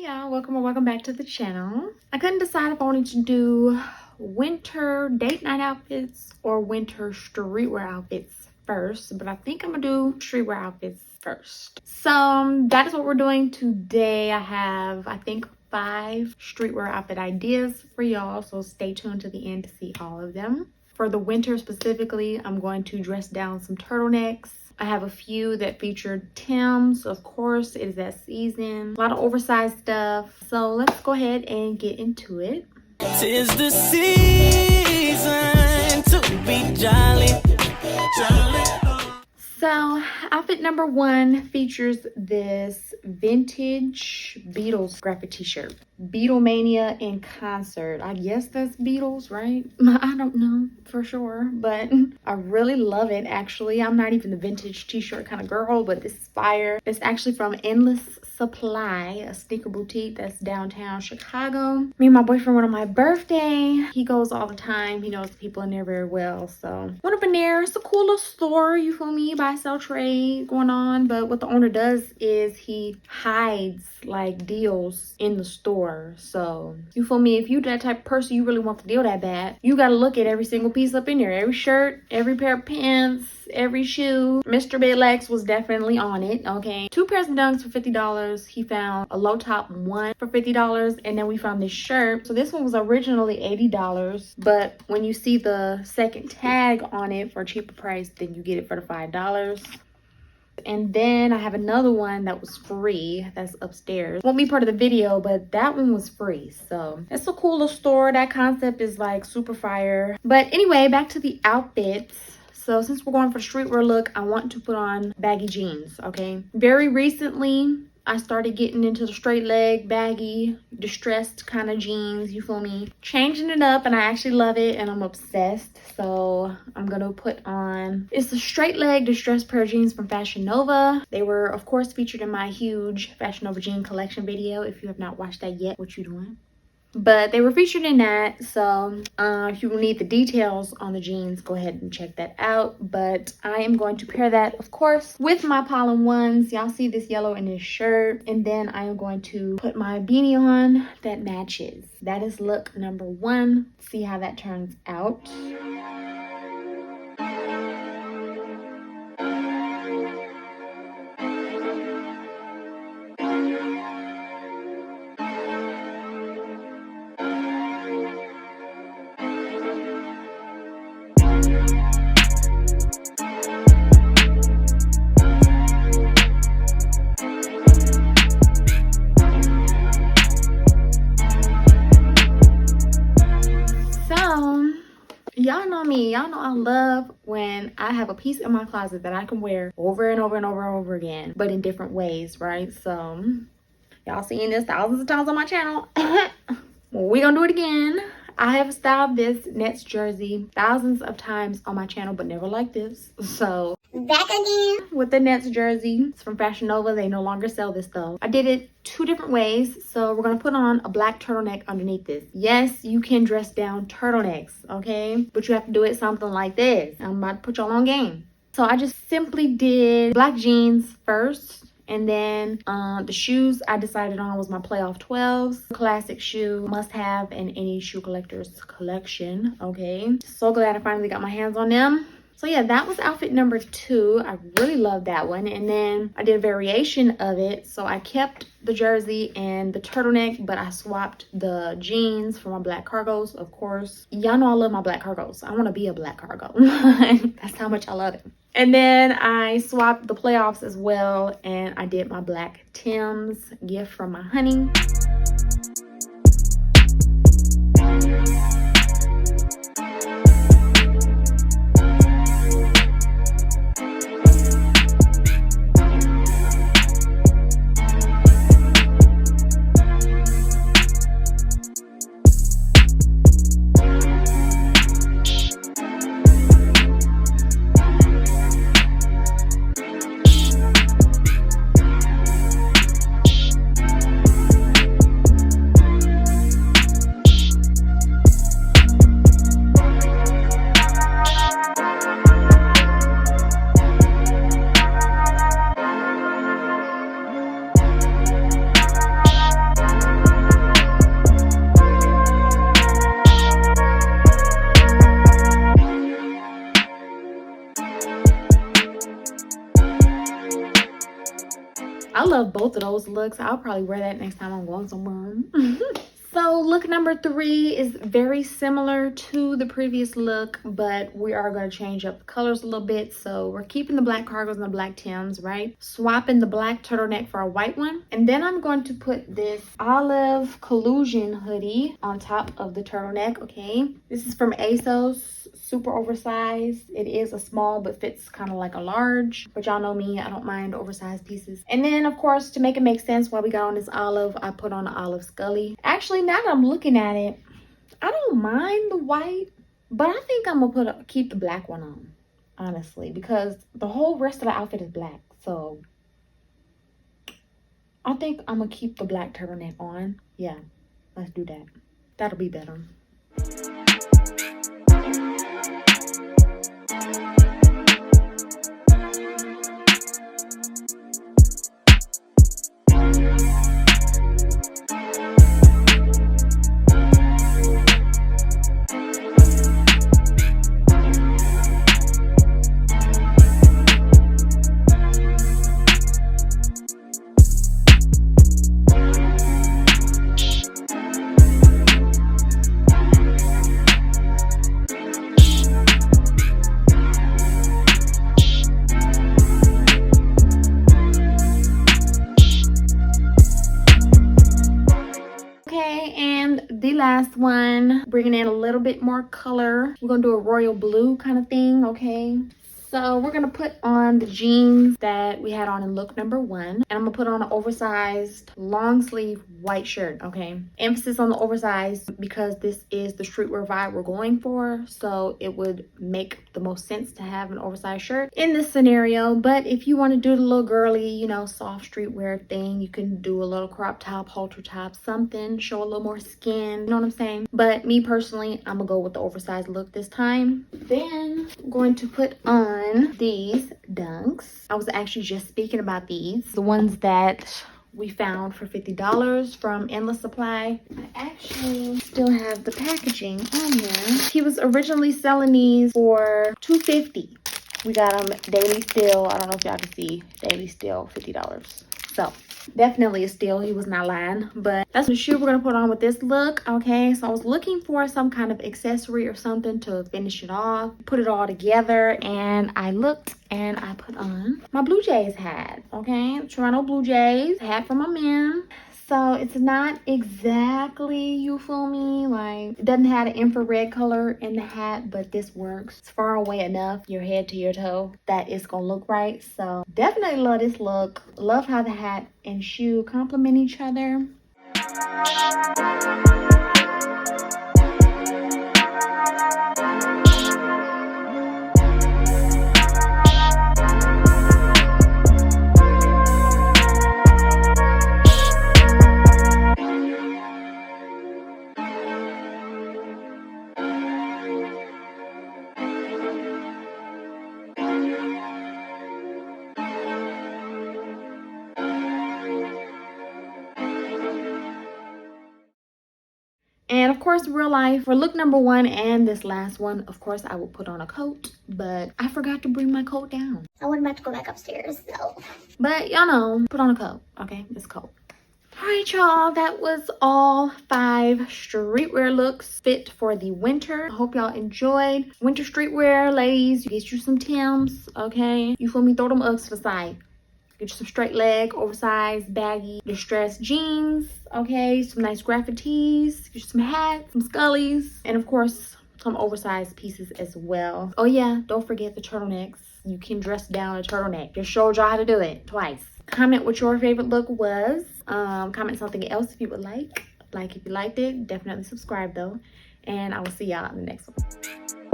y'all, welcome or welcome back to the channel. I couldn't decide if I wanted to do winter date night outfits or winter streetwear outfits first, but I think I'm gonna do streetwear outfits first. So that is what we're doing today. I have, I think, 5 streetwear outfit ideas for y'all, so stay tuned to the end to see all of them. For the winter specifically, I'm going to dress down some turtlenecks. I have a few that featured Tims. Of course, it is that season. A lot of oversized stuff. So let's go ahead and get into it. 'Tis the season to be jolly. So outfit number 1 features this vintage Beatles graphic t-shirt. Beatlemania in concert. I guess that's Beatles, right? I don't know for sure, but I really love it actually. I'm not even the vintage t-shirt kind of girl, but this is fire. It's actually from Endless Supply, a sneaker boutique that's downtown Chicago. Me and my boyfriend went on my birthday. He goes all the time. He knows the people in there very well. So went up in there. It's a cool little store, you feel me? Buy, sell, trade going on. But what the owner does is he hides like deals in the store. So you feel me? If you that type of person, you really want the deal that bad, you gotta look at every single piece up in there. Every shirt, every pair of pants, every shoe. Mr. Alex was definitely on it. Okay, 2 pairs of dunks for $50. He found a low top one for $50, and then we found this shirt. So this one was originally $80, but when you see the second tag on it for a cheaper price, then you get it for the $5. And then I have another one that was free that's upstairs. Won't be part of the video, but that one was free. So it's a cool little store. That concept is like super fire. But anyway, back to the outfits. So since we're going for the streetwear look, I want to put on baggy jeans, okay? Very recently, I started getting into the straight leg, baggy, distressed kind of jeans, you feel me? Changing it up, and I actually love it, and I'm obsessed. So I'm gonna put on, it's a straight leg distressed pair of jeans from Fashion Nova. They were, of course, featured in my huge Fashion Nova jean collection video. If you have not watched that yet, what you doing? But they were featured in that, so if you need the details on the jeans, go ahead and check that out. But I am going to pair that, of course, with my pollen ones. Y'all see this yellow in this shirt, and then I am going to put my beanie on that matches. That is look number 1. See how that turns out. Y'all know me. Y'all know I love when I have a piece in my closet that I can wear over and over and over and over again, but in different ways, right? So y'all seen this thousands of times on my channel. Well, we're gonna do it again. I have styled this Nets jersey thousands of times on my channel, but never like this. So back again with the Nets jersey. It's from Fashion Nova. They no longer sell this though. I did it 2 different ways. So we're gonna put on a black turtleneck underneath this. Yes, you can dress down turtlenecks, okay? But you have to do it something like this. I'm about to put y'all on game. So I just simply did black jeans first. And then the shoes I decided on was my playoff 12s. Classic shoe, must have in any shoe collector's collection, okay? So glad I finally got my hands on them. So yeah, that was outfit number 2. I really love that one. And then I did a variation of it. So I kept the jersey and the turtleneck, but I swapped the jeans for my black cargos, of course. Y'all know I love my black cargos. I want to be a black cargo. That's how much I love it. And then I swapped the playoffs as well, and I did my black Tims, gift from my honey. both of those looks. I'll probably wear that next time I'm going somewhere. So look number 3 is very similar to the previous look, but we are going to change up the colors a little bit. So we're keeping the black cargos and the black Tims, right? Swapping the black turtleneck for a white one. And then I'm going to put this olive collusion hoodie on top of the turtleneck, okay? This is from ASOS, super oversized. It is a small, but fits kind of like a large. But y'all know me, I don't mind oversized pieces. And then, of course, to make it make sense, while we got on this olive, I put on an olive scully. Actually, now that I'm looking at it, I don't mind the white, but I think I'm gonna keep the black one on, honestly, because the whole rest of the outfit is black. So I think I'm gonna keep the black turtleneck on. Yeah, let's do that. That'll be better. The last one, bringing in a little bit more color. We're gonna do a royal blue kind of thing, okay? So we're gonna put on the jeans that we had on in look number 1, and I'm gonna put on an oversized long sleeve white shirt, okay? Emphasis on the oversized because this is the streetwear vibe we're going for, so it would make the most sense to have an oversized shirt in this scenario. But if you want to do the little girly, you know, soft streetwear thing, you can do a little crop top, halter top, something, show a little more skin, you know what I'm saying? But me personally, I'm gonna go with the oversized look this time. Then I'm going to put on these dunks. I was actually just speaking about these, the ones that we found for $50 from Endless Supply. I actually still have the packaging on here. He was originally selling these for $250. We got them daily steal. I don't know if y'all can see, daily steal, $50. So definitely a steal. He was not lying. But that's the shoe we're gonna put on with this look, okay? So I was looking for some kind of accessory or something to finish it off, put it all together, and I looked and I put on my Blue Jays hat, okay? Toronto Blue Jays hat for my man. So it's not exactly, you feel me, like it doesn't have an infrared color in the hat, but this works. It's far away enough, your head to your toe, that it's gonna look right. So definitely love this look. Love how the hat and shoe complement each other. And of course, real life, for look number 1 and this last one, of course, I will put on a coat, but I forgot to bring my coat down. I wasn't about to go back upstairs, so. But y'all know, put on a coat, okay? It's cold. All right, y'all, that was all 5 streetwear looks fit for the winter. I hope y'all enjoyed. Winter streetwear, ladies, you get you some Tims, okay? You feel me? Throw them Uggs to the side. Get you some straight leg, oversized, baggy, distressed jeans, okay? Some nice graphic tees, get you some hats, some scullies, and of course, some oversized pieces as well. Oh yeah, don't forget the turtlenecks. You can dress down a turtleneck. Just showed y'all how to do it twice. Comment what your favorite look was. Comment something else if you would like. Like if you liked it, definitely subscribe though. And I will see y'all in the next one.